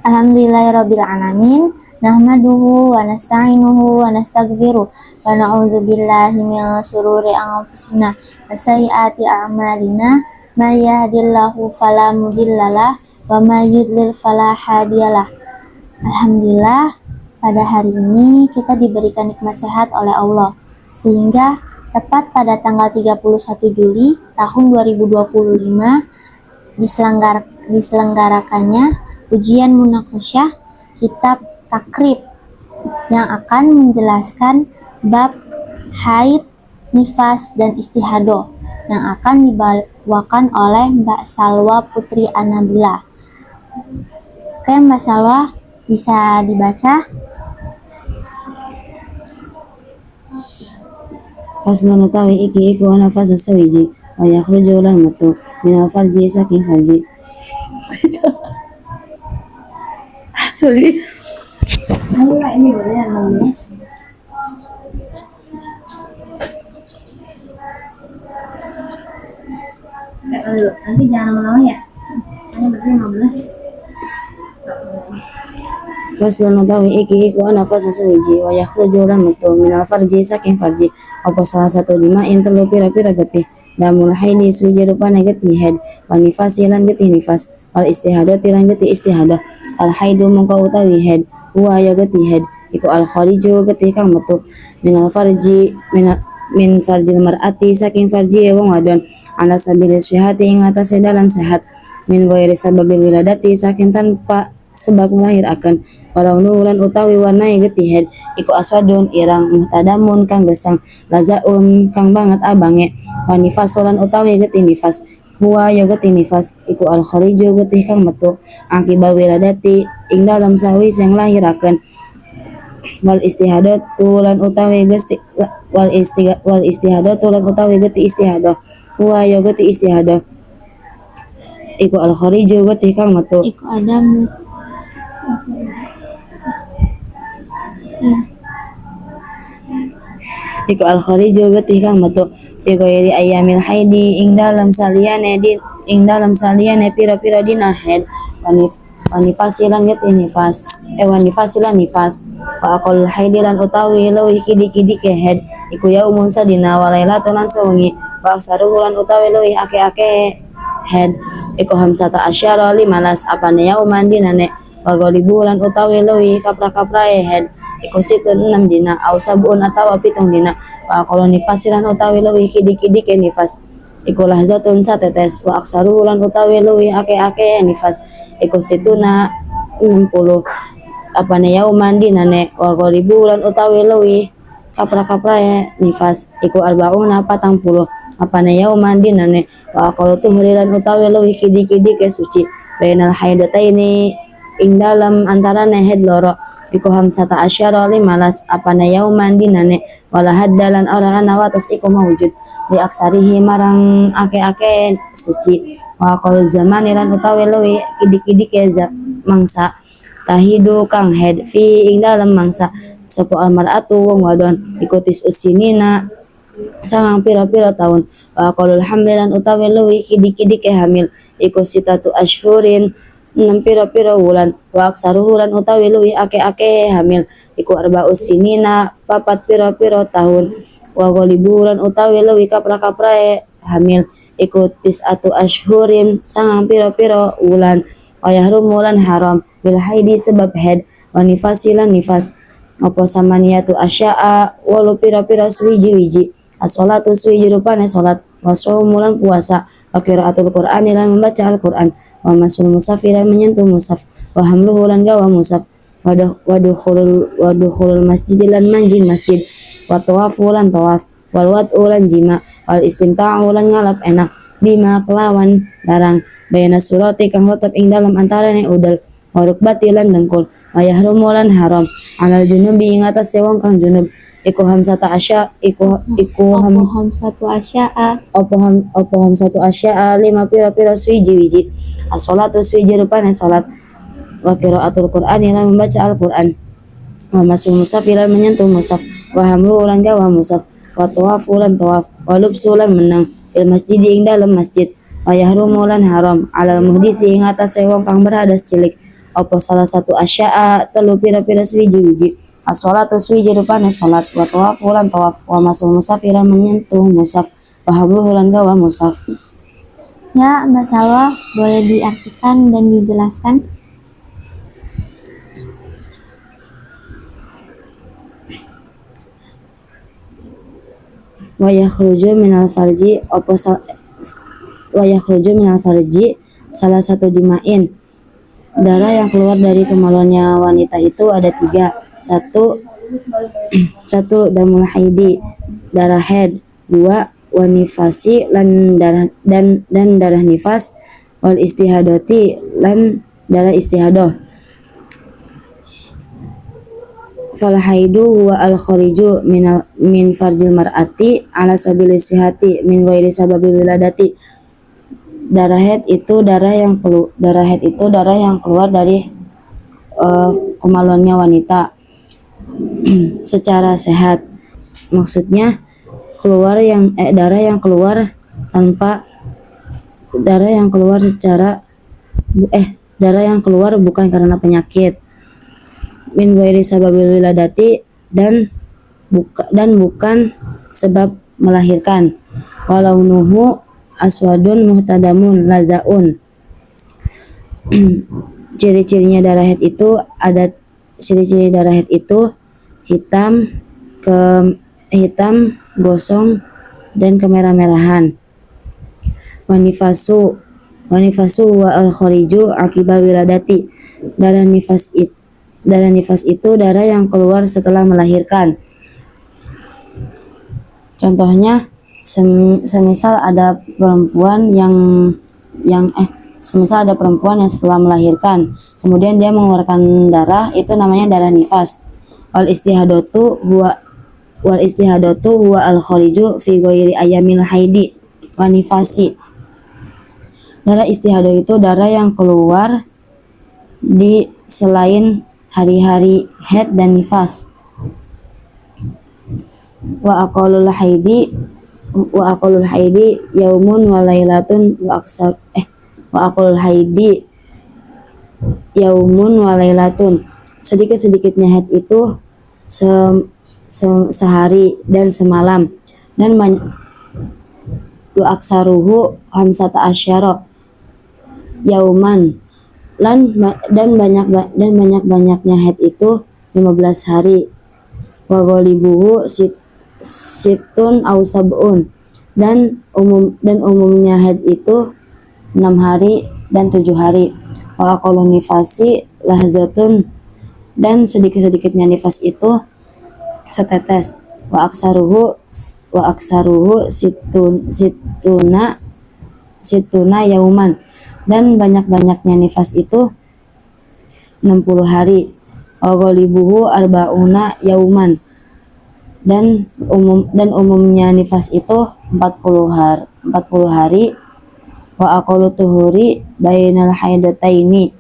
Alhamdulillahirabbil alamin. Nahmaduhu wa nasta'inuhu wa nastaghfiruh wa na'udzu billahi min shururi anfusina wa sayyiati a'malina. May yahdihillahu fala mudhillalah wa may yudlil fala hadiyalah. Alhamdulillah, pada hari ini kita diberikan nikmat sehat oleh Allah, sehingga tepat pada tanggal 31 Juli tahun 2025 diselenggarakannya ujian munakosyah kitab takrib yang akan menjelaskan bab haid, nifas, dan istihadah yang akan dibawakan oleh Mbak Salwa Putri Anabila. Oke, Mbak Salwa, bisa dibaca? Faslun utawi iki iku ana fasa sawiji wa yakhruju lan metu minal farji saking farji. Sorry. Ayo Kak, ini boleh 16. Nanti jangan lama-lama ya. Ini berarti 15. Faslun utawi iki iku ana fasa sawiji wa yakhruju lan metu minal farji saking farji. Apa salah satu lima telu pira-pira getih damul haidi suwiji rupane getih haid wa nifasi lan getih nifas wal istihadah tiran getih istihadah. Al haidu mongko utawi haid huwa ya getih haid iku al khariju getih kang metu minal farji min farjil mar'ati saking farji wong wadon ala sabili sihati ing atase dalan sehat min ghairi sababil wiladati saking tanpa sebab melahirakan walau nulan utawi warnai getih haid iku aswadun irang muhtadamun kang gesang lazaun kang banget abange wa nifasolan utawi getih nifas huwa ya getih nifas iku al khariju getih kang metu akibat wiladati ing dalam sawi yang lahirakan wal istihadatu lan utawi gesti wal istihadatu lan utawi getih istihadah huwa ya getih istihadah iku al khariju getih kang metu Iku Adam. iku al khariju getih kang metu fi ghairi ayyamil haidi ing dalam saliyane pira-pira dina haid wa nifasilan getih nifas wa nifasilan nifas wa aqal haidilan utawi leuwih kidi-kidi ke haid iku yaumun sadina wa lailatun lan sawengi wa aksaruhu lan utawi leuwih ake-ake haid iku hamsata asyara 15 apane yauman dinane wa golibulan utawi leuwih kapra-kaprae haid iku situn 6 dina au sabun atawa 7 dina wa aqal nifasilan utawi leuwih kidi-kidi ke nifas iku lahzatun satetes wa aksaruhu lan utawi leuwih ake-ake nifas iku situna 60 apane yauman dinane wa golibulan utawi leuwih kapra-kaprae nifas iku arbauna 40 apane yauman dinane wa aqal tuhrilan utawi leuwih kidi-kidi ke suci bainal haidataini ing dalam antarané haid loro iku hamsata asyara 15 apane yauman dinane wala haddalan ora ana watas iku mawujud di aksarihi marang ake-ake suci wa qol zamaniran utawi leuwih kidi-kidi ke mangsa tahidu kang haid fi ing dalam mangsa sapa almaratu wong wadon ikutis usinina sangang pira-pira tahun wa qolul hamlilan utawi leuwih kidi-kidi ke hamil iku sitatu asyhurin 6 pira-pira wulan wa aksaruhuran utawi leuwih ake-ake hamil iku arba'us sinina 4 pira-pira tahun wa goliburan utawi leuwih kapra-kaprae hamil iku tis'atu asyhurin sangang pira-pira wulan wa yahrumulan haram bil haidi sebab haid wa nifasilan nifas apa samaniyatu asya'a walu pira-pira suwiji-wiji as-sholatu suwiji rupane salat wa shaumulan puasa wa qiraatul qur'ani lan membaca Al-Qur'an wa masul musafiran menyentuh musaf wa hamluhu lan gawa musaf wa dukhulul masjid lan manjing masjid wa tawafu lan tawaf wal wat'u lan jima wal istimta'u lan ngalap enak bima kelawan barang bayana surati kang tetep ing dalam antarane udal wa rukbati lan dengkul wa yahrumu lan haram alal junubi ing atas wong kang junub iku hamsata asya Hamsatu asya'a. satu asya 5 pira-pira suwiji-wiji as-sholatu suwiji rupane salat wa qiraatul qur'ani lan membaca Al-Qur'an wa masul musaf lan menyentuh musaf wa hamlu lan gawa musaf wa tawafu lan tawaf wa lubsu lan menang fil masjid ing dalam masjid wa yahrumu lan haram alal muhdisi ing atase wong kang berhadas cilik apa salah satu asya'a telu pira-pira swiji-wiji as-sholatu swiji rupane salat wa tawafu lan tawaf wa masul musafiran menyentuh musaf wa habluhu lan gawa musaf. Ya, Mbak Salwa, boleh diartikan dan dijelaskan? Wa yakhruju minal farji salah satu dimain. Darah yang keluar dari kemaluannya wanita itu ada 3. Satu damul haidi, darah haid. 2 wanifasi lan darah nifas. Wal istihadoti lan darah istihadoh. Fal haidu huwa al khariju min farjil mar'ati ala sabil istihati min ghairi sababil wiladati. Darah haid itu darah yang keluar dari kemaluannya wanita secara sehat. Maksudnya darah yang keluar bukan karena penyakit. Min ghairi sababil wiladati dan bukan sebab melahirkan. Walau nuhu aswadun muhtadamun lazaun. Ciri-cirinya darah haid itu ciri-ciri darah haid itu hitam, gosong dan kemerah-merahan. Wanifasu wa al khariju akibat wiladati. Darah nifas itu darah yang keluar setelah melahirkan. Contohnya, semisal ada perempuan yang setelah melahirkan, kemudian dia mengeluarkan darah, itu namanya darah nifas. Wal istihadatu huwa al khariju fi ghairi ayamil haidi wa nifasi. Darah istihadah itu darah yang keluar di selain hari-hari haid dan nifas. Wa aqallul haidi yaumun wa lailatun wa aqallul haidi yaumun wa lailatun. Sedikit-sedikitnya haid itu sehari dan semalam. Dan wa aksaruhu hamsata asyara yauman. Dan banyak-banyaknya haid itu 15 hari. Wa ghalibuhu situn au sab'un. Dan umumnya haid itu 6 hari dan 7 hari. Wa aqallu nifasi lahzatun. Dan sedikit-sedikitnya nifas itu setetes. Wa aksaruhu situna yauman. Dan banyak-banyaknya nifas itu 60 hari. Wa ghalibuhu arba'una yauman. Dan umumnya nifas itu 40 hari. Wa aqallu tuhuri bainal haidataini.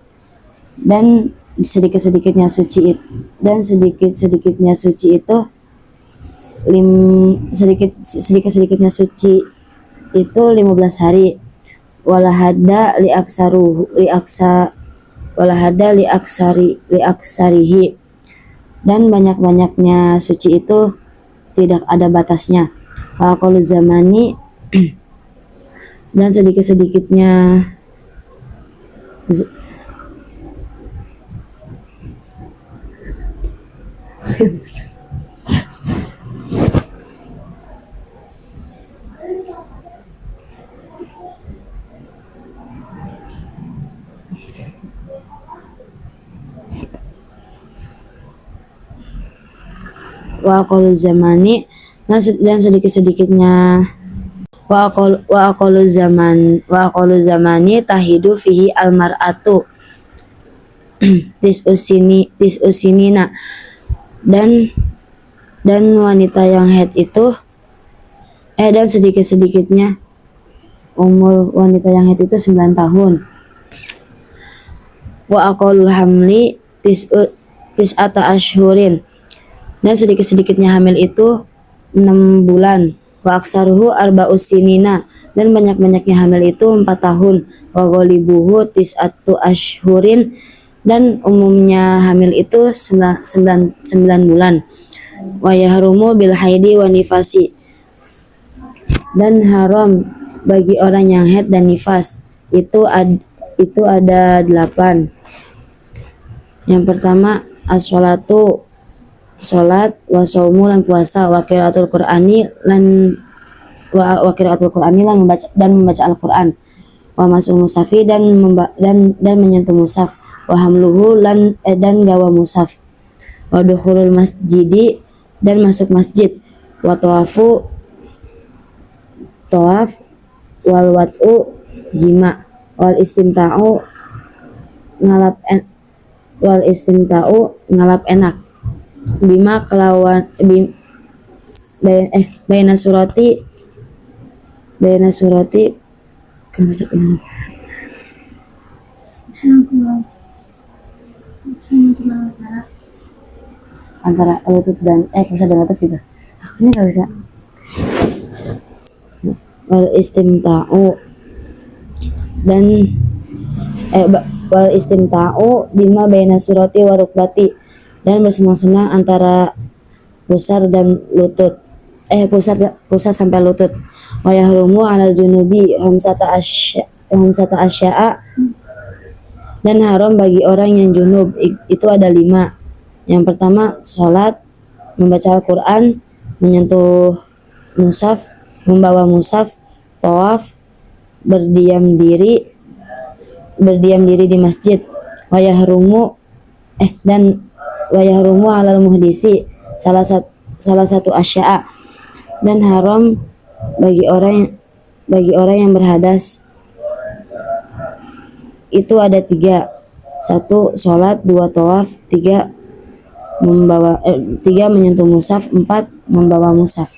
Dan sedikit-sedikitnya suci itu 15 hari. Walahada li aksarihi. Dan banyak-banyaknya suci itu tidak ada batasnya. Kalau zamani dan sedikit-sedikitnya wa aqallu zamani dan sedikit-sedikitnya wa aqallu zamani tahidu fihi almar'atu tis'usinina. Dan wanita yang haid itu dan sedikit-sedikitnya umur wanita yang haid itu 9 tahun. Wa aqallul hamli tis'ata ashhurin. Dan sedikit-sedikitnya hamil itu 6 bulan. Wa aksaruhu arba'us sinina. Dan banyak-banyaknya hamil itu 4 tahun. Wa ghalibuhu tis'atu ashhurin dan umumnya hamil itu 9 bulan. Wa yahrumu bil haidi wa nifasi, dan haram bagi orang yang haid dan nifas itu ada 8. Yang pertama as-sholatu, salat, wa shaumu lan puasa, wa qiraatul qur'ani lan membaca Al-Qur'an, wa masul musafi dan menyentuh mushaf, wa hamluhu dan gawa mushaf, wa dukhulul masjidi dan masuk masjid, wa tawaf, wal wat'u jima, wal istimta'u ngalap enak, bima kelawan baina surati antara lutut dan bisa dengan lutut gitu. Aku ini nggak bisa. Wal istimta'u dan wal istimta'u bima baina surati wa rukbati, dan bersenang-senang antara pusar dan lutut, pusar sampai lutut. Wa yahrumu 'alal junubi hamsata asya'a, dan haram bagi orang yang junub itu ada 5. Yang pertama sholat, membaca Al-Quran, menyentuh mushaf, membawa mushaf, tawaf, berdiam diri di masjid. Wa yahrumu 'alal muhdisi salah satu asya'a, dan haram bagi orang yang berhadas itu ada 3. 1 sholat, 2 tawaf, 3 menyentuh mushaf, 4 membawa mushaf.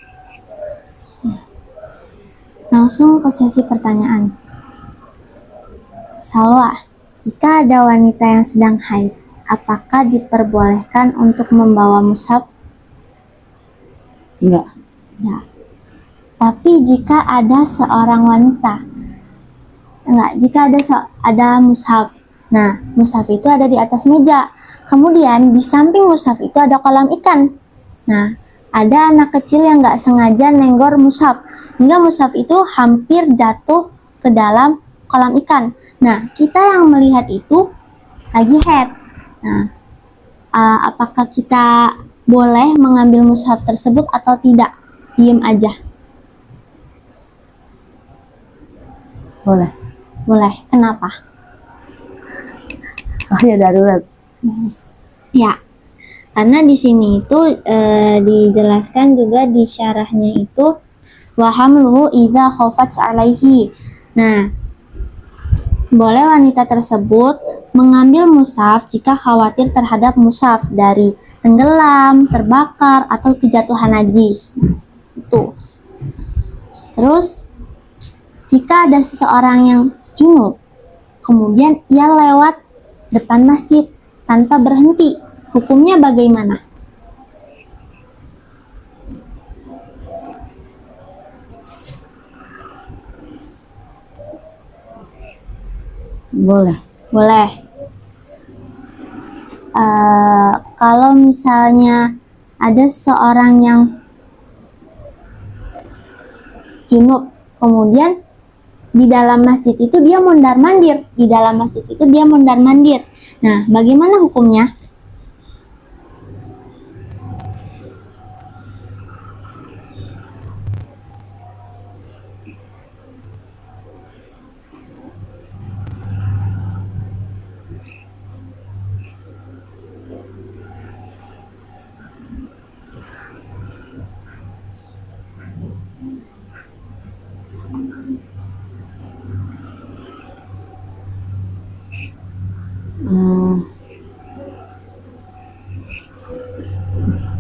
Langsung ke sesi pertanyaan. Salwa, jika ada wanita yang sedang haid, apakah diperbolehkan untuk membawa mushaf? Enggak. Ya. Tapi jika ada seorang wanita, jika ada mushaf. Nah, mushaf itu ada di atas meja. Kemudian di samping mushaf itu ada kolam ikan. Nah, ada anak kecil yang nggak sengaja nenggor mushaf, hingga mushaf itu hampir jatuh ke dalam kolam ikan. Nah, kita yang melihat itu lagi haid. Nah, apakah kita boleh mengambil mushaf tersebut atau tidak? Diem aja. Boleh. Boleh. Kenapa? Soalnya darurat. Ya, karena di sini itu dijelaskan juga di syarahnya itu wa hamluhu idza khafat alaihi. Nah, boleh wanita tersebut mengambil mushaf jika khawatir terhadap mushaf dari tenggelam, terbakar, atau kejatuhan najis. Itu. Terus, jika ada seseorang yang junub, kemudian ia lewat depan masjid tanpa berhenti, hukumnya bagaimana? Boleh. Boleh. Kalau misalnya ada seorang yang junub, kemudian di dalam masjid itu dia mondar-mandir, Nah, bagaimana hukumnya?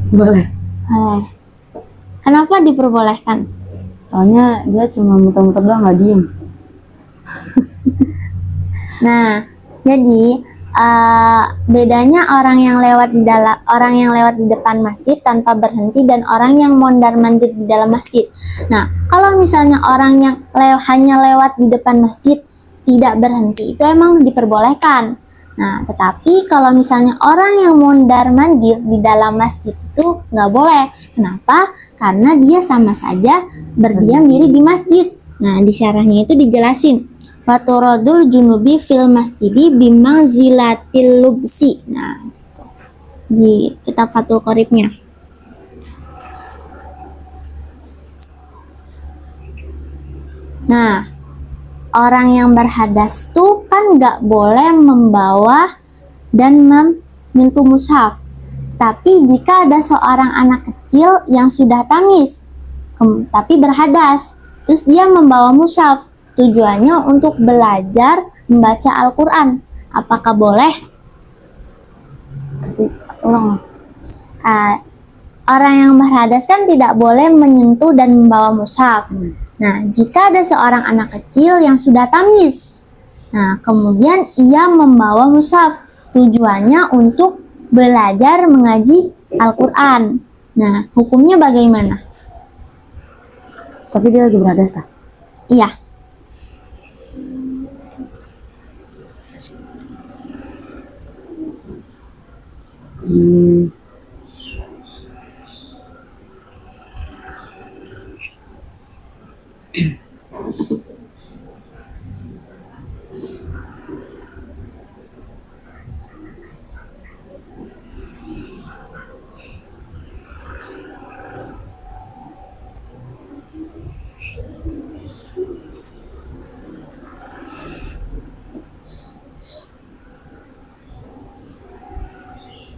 Boleh. Boleh. Kenapa diperbolehkan? Soalnya dia cuma muter-muter doang, nggak diem. Nah, jadi bedanya orang yang lewat di depan masjid tanpa berhenti dan orang yang mondar-mandir di dalam masjid. Nah, kalau misalnya orang yang hanya lewat di depan masjid tidak berhenti, itu emang diperbolehkan. Nah, tetapi kalau misalnya orang yang mondar-mandir di dalam masjid itu nggak boleh. Kenapa? Karena dia sama saja berdiam diri di masjid. Nah, di syarahnya itu dijelasin. Waturadul junubi fil masjidi bimangzilatil lubsi. Nah, di kitab Fathul Qoribnya. Nah, orang yang berhadas tuh kan nggak boleh membawa dan menyentuh mushaf. Tapi jika ada seorang anak kecil yang sudah tamis, tapi berhadas, terus dia membawa mushaf, tujuannya untuk belajar membaca Al-Quran, apakah boleh? Tapi ulang. Orang yang berhadas kan tidak boleh menyentuh dan membawa mushaf. Nah, jika ada seorang anak kecil yang sudah tamis, nah kemudian ia membawa mushaf, tujuannya untuk belajar mengaji Al-Quran. Nah, hukumnya bagaimana? Tapi dia lagi berhadas tak? Iya.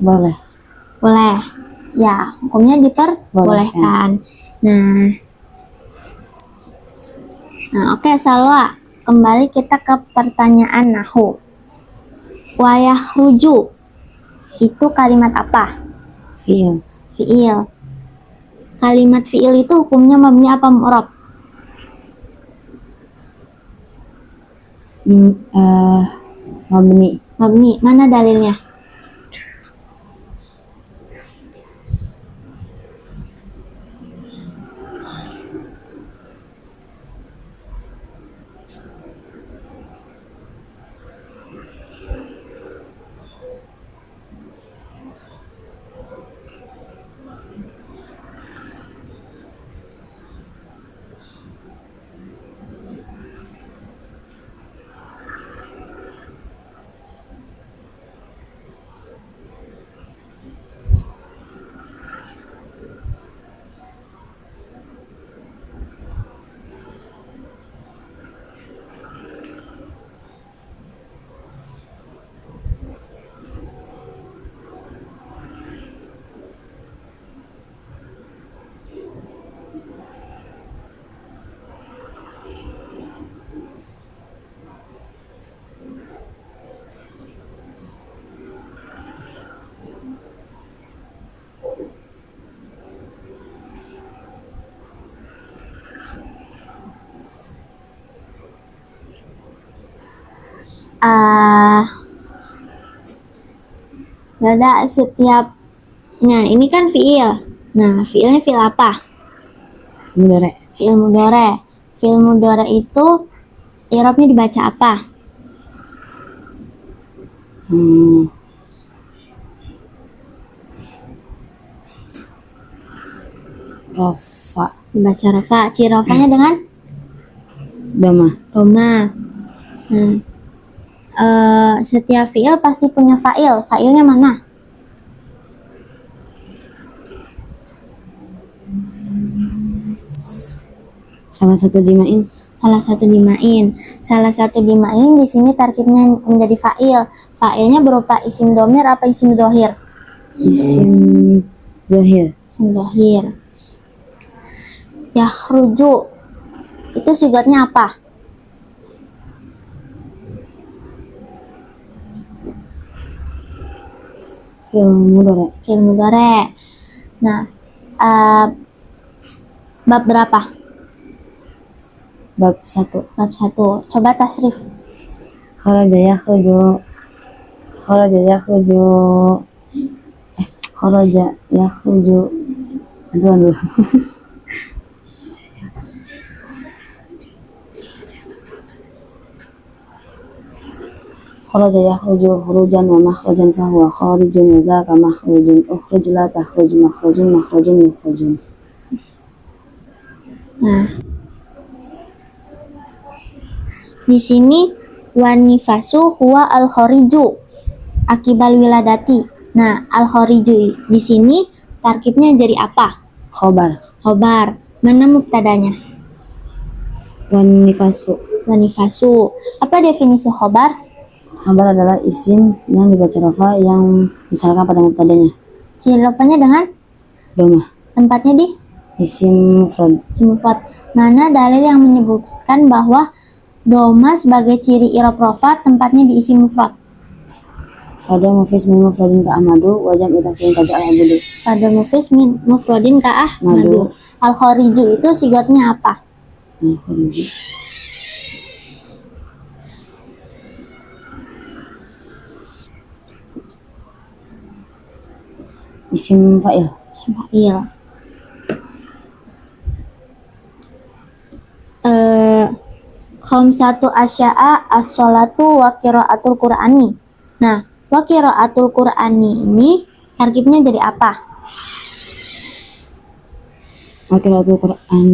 Boleh. Boleh. Ya, hukumnya diperbolehkan. Nah, oke, Salwa. Kembali kita ke pertanyaan nahu. Wayahruju itu kalimat apa? Fi'il. Fi'il. Kalimat fi'il itu hukumnya mabni apa mu'rab? Mabni. Mabni. Mana dalilnya? Ada setiap. Nah, ini kan fi'il. Nah, fi'ilnya fi'il apa? Mudhari. Fi'il mudhari. Fi'il mudhari itu i'rabnya dibaca apa? Rafa. Dibaca rafa. Rafanya dengan Dama. doma. Nah, setiap fi'il pasti punya fa'il. Fa'ilnya mana? Salah satu dimain. Salah satu dimain di sini tarkibnya menjadi fa'il. Fa'ilnya berupa isim domir apa isim zohir? Isim zahir. Isim zohir. Yakhruju itu sigatnya apa? Fi'il mudhari. Fi'il mudhari. Nah, bab berapa? Bab 1. Bab 1. Coba tasrif. Kharaja yakhruju. Kharaja yakhruju. Kharaja yakhruju. Aduh. kharaja yakhruju khurujan wa makhrajan fahuwa kharijun wa zaka makhrujun ukhruj la takhruj makhrujun makhrujun yukhrujun. Nah, di sini wanifasu huwa al khariju akibal wiladati. Nah, al khariju di sini tarkibnya jadi apa? Khobar. Khobar. Mana mubtadanya? Wanifasu. Wanifasu. Apa definisi khobar? Khobar adalah isim yang dibaca rafa yang misalkan pada mubtadanya. Ciri rafanya dengan Doma. tempatnya di Isim mufrad. isim mufrad. Mana dalil yang menyebutkan bahwa doma sebagai ciri i'rab rafa tempatnya di isim mufrad? Fada mufis min mufradin ka ahmadu wajam itaksirin ka ja'al abudu. Pada mufis min mufradin ka ahmadu. Al khariju itu sigatnya apa? Khariju. Isim fa'il. Isim fa'il. Khamsatu asya'a as-sholatu wa qiraatul qur'ani. Nah, wa qiraatul qur'ani ini tarkibnya jadi apa? Qiraatul Qur'an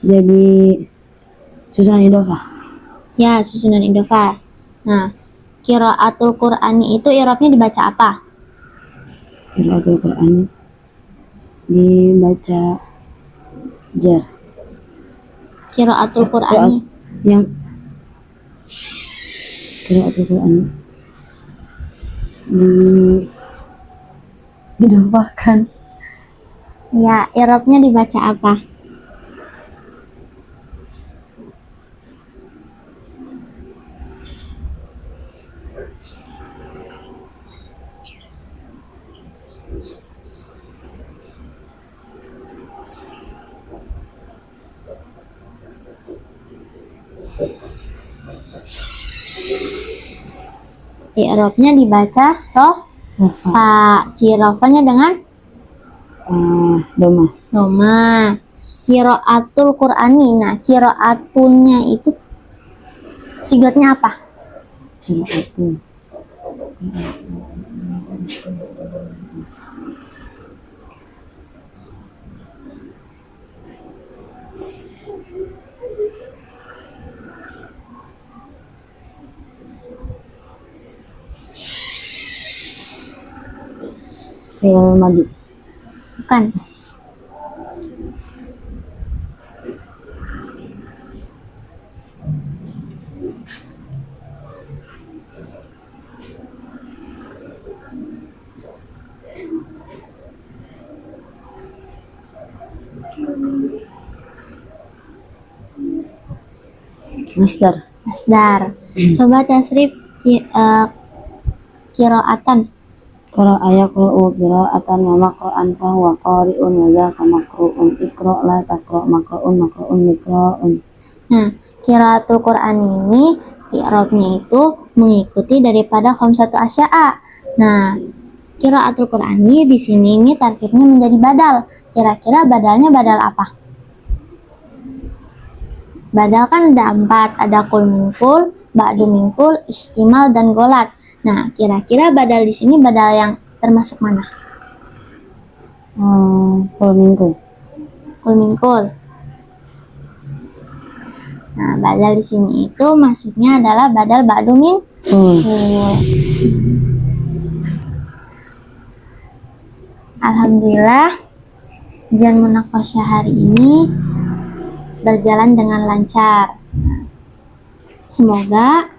jadi susunan idhofah. Ya, susunan idhofah. Nah, qiraatul qur'ani itu i'rabnya dibaca apa? Qiraatul Qur'an dibaca jar. Qiraatul qur'ani yang Qiraatul Qur'an didapatkan. ya, i'rabnya dibaca apa? I'rabnya dibaca Rafa. Ciri rafanya dengan Doma. doma. Qiraatul qur'ani. Nah, qiraatulnya itu sigatnya apa? Qiraatul. Fi'il madi. Bukan. Masdar. Masdar. Coba tasrif qiraatan. Qara'a yaqra'u qira'atan wa maqra'an fa huwa qari'un wa zaka maqru'un iqra' la taqra' maqra'un maqra'un miqra'un. Nah, qiraatul Qur'an ini i'rabnya itu mengikuti daripada khamsatu asya'a. Nah, qiraatul Qur'an ini di sini ini tarkibnya menjadi badal. Kira-kira badalnya badal apa? Badal kan ada 4, ada kul minkul, ba'du minkul, istimal dan golat. Nah, kira-kira badal di sini badal yang termasuk mana? Kul minkul. Kul minkul. Nah, badal di sini itu maksudnya adalah badal ba'du minkul. Alhamdulillah, ujian munaqasyah hari ini berjalan dengan lancar. Semoga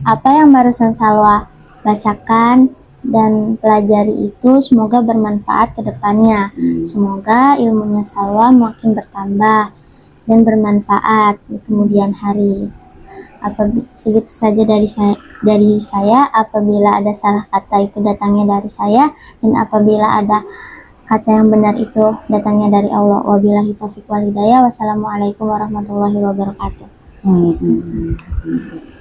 apa yang barusan Salwa bacakan dan pelajari itu semoga bermanfaat ke depannya. Semoga ilmunya Salwa makin bertambah dan bermanfaat di kemudian hari. Segitu saja dari saya. Apabila ada salah kata itu datangnya dari saya, dan apabila ada kata yang benar itu datangnya dari Allah. Wabillahi taufiq wal hidayah. Wassalamualaikum warahmatullahi wabarakatuh. Waalaikumsalam.